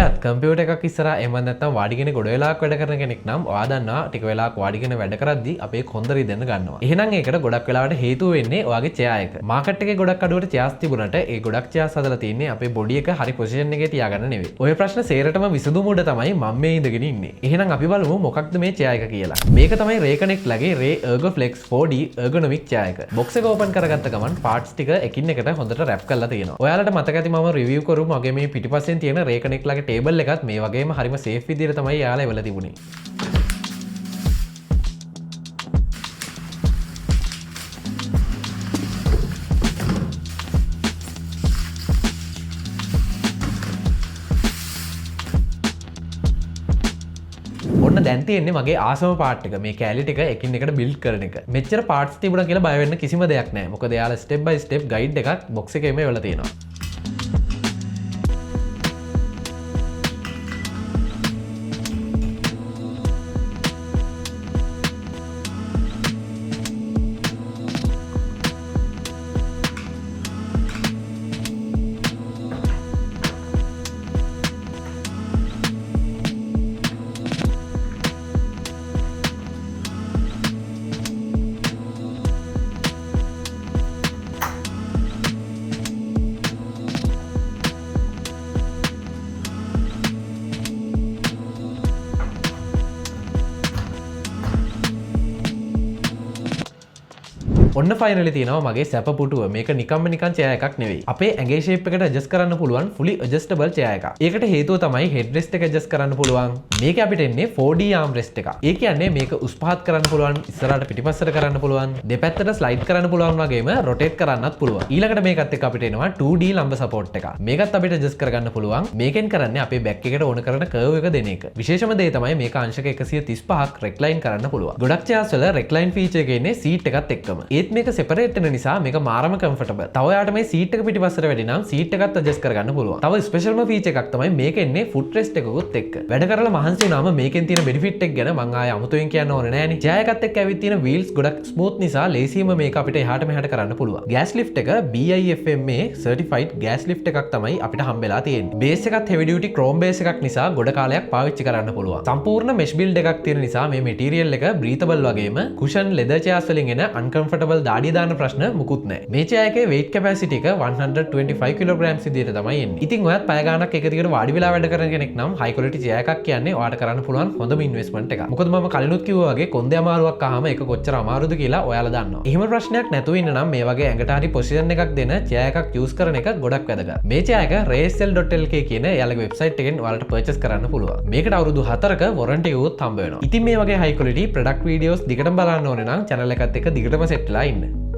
ඔයත් කම්පියුටර් එකක් ඉස්සරහා එහෙම නැත්නම් වාඩිගෙන ගොඩ වෙලාවක් වැඩ කරන කෙනෙක් නම් ඔයා දන්නවා ටික වෙලාවක් වාඩිගෙන වැඩ කරද්දී අපේ කොන්ද රිදෙන්න ගන්නවා. එහෙනම් ඒකට ගොඩක් වෙලාවට හේතුව වෙන්නේ ඔයාගේ චෙයා එක. මාකට් එකේ ගොඩක් අඩුවට චෙයාස් තිබුණාට ඒ ගොඩක් චෙයාස් හදලා තියෙන්නේ අපේ බොඩි එක හරි පොසිෂන් එකේ තියාගන්න නෙවෙයි. ඔය ප්‍රශ්න සේරටම විසඳුම උඩ තමයි මම මේ ඉඳගෙන ඉන්නේ. එහෙනම් අපි බලමු මොකක්ද මේ චෙයා එක කියලා. මේක තමයි Reconnect ලගේ Ray ErgoFlex 4D ergonomic chair එක. බොක්ස් එක ඕපන් කරගත්ත ගමන් පාර්ට්ස් ටික එකින් එකට හොඳට රැප් කරලා තියෙනවා. ඔයාලට මතක ඇති මම රිවිව් කරු මගේ මේ පිටිපස්සෙන් තියෙන Reconnect ලගේ ටේබල් එකත් මේ වගේම හරිම සේෆ් විදිහට තමයි යාලා එවලා තිබුණේ. ඔන්න දැන් තියෙන්නේ මගේ ආසම පාර්ට් එක. මේ කැලි ටික එකින් එකට බිල්ඩ් කරන එක. මෙච්චර පාර්ට්ස් තිබුණා කියලා බය වෙන්න කිසිම දෙයක් නැහැ. මොකද යාලා ස්ටෙප් බයි ස්ටෙප් ගයිඩ් එකක් බොක්ස් එකේම එවලා තියෙනවා. ඔන්න ෆයිනලි තියෙනවා මගේ සැප පුටුව. මේක නිකම්ම නිකන් චෙයා එකක් නෙවෙයි. අපේ ඇඟේ ෂේප් එකට ඇඩ්ජස්ට් කරන්න පුළුවන් fully adjustable චෙයා එකක්. ඒකට හේතුව තමයි head rest එක ඇඩ්ජස්ට් කරන්න පුළුවන්. මේක අපිට එන්නේ 4D arm rest එකක්. ඒ කියන්නේ මේක උස් පහත් කරන්න පුළුවන්, ඉස්සරහට පිටිපස්සට කරන්න පුළුවන්, දෙපැත්තට ස්ලයිඩ් කරන්න පුළුවන් වගේම rotate කරන්නත් පුළුවන්. ඊළඟට මේකත් එක්ක අපිට එනවා 2D ලම්බ support එකක්. මේකත් අපිට ඇඩ්ජස්ට් කරගන්න පුළුවන්. මේකෙන් කරන්නේ අපේ back එකට ඕන කරන curve එක දෙන එක. විශේෂම දේ තමයි මේක අංශක 135ක් recline කරන්න පුළුවන්. ගොඩක් චෙයාස් වල recline feature එක එන්නේ seat එකත් එක්කම. ඒත් මේක separate වෙන නිසා මේක මාරම comfortable. තව ඔයාට මේ seat එක පිටිපස්සට වැඩි නම් seat එකත් adjust කරගන්න පුළුවන්. තව ස්පෙෂල්ම feature එකක් තමයි මේක එන්නේ foot rest එකකුත් එක්ක. වැඩ කරලා මහන්සි වුණාම මේකෙන් තියෙන benefit එක ගැන මම ආයෙ අමුතුවෙන් කියන්න ඕනේ නෑනේ. චෙයා එකත් එක්ක ඇවිත් තියෙන wheels ගොඩක් smooth නිසා ලේසියෙන්ම මේක අපිට එහාට මෙහාට කරන්න පුළුවන්. gas lift එක BIFMA certified gas lift එකක් තමයි අපිට හම්බෙලා තියෙන්නේ. base එකත් heavy duty chrome base එකක් නිසා ගොඩ කාලයක් පාවිච්චි කරන්න පුළුවන්. සම්පූර්ණ mesh build එකක් තියෙන නිසා මේ material එක breathable වගේම cushion leather chairs වලින් එන uncomfortable දාඩිය දාන ප්‍රශ්න මුකුත් නැහැ. මේ චෙයා එකේ weight capacity එක 125 kilograms විදිහට තමයි එන්නේ. ඉතින් ඔයත් පැය ගාණක් එක දිගට වාඩි වෙලා වැඩ කරන කෙනෙක් නම් high quality චෙයා එකක් කියන්නේ ඔයාට කරන්න පුළුවන් හොඳම investment එකක්. මොකද මම කලිනුත් කිව්වා වගේ කොන්දේ අමාරුවක් ආවම ඒක කොච්චර අමාරුද කියලා ඔයාලා දන්නවා. එහෙම ප්‍රශ්නයක් නැතුව ඉන්න නම් මේ වගේ ඇඟට හරි position එකක් දෙන චෙයා එකක් use කරන එක ගොඩක් වැදගත්. මේ චෙයා එක raysel.lk කියන එයාලගේ website එකෙන් ඔයාලට purchase කරන්න පුළුවන්. මේකට අවුරුදු 4ක warranty එකකුත් හම්බ වෙනවා. ඉතින් මේ වගේ high quality product videos දිගටම බලන්න ඕනේ නම් channel එකත් එක්ක දිගටම set වෙලා ඉන්න.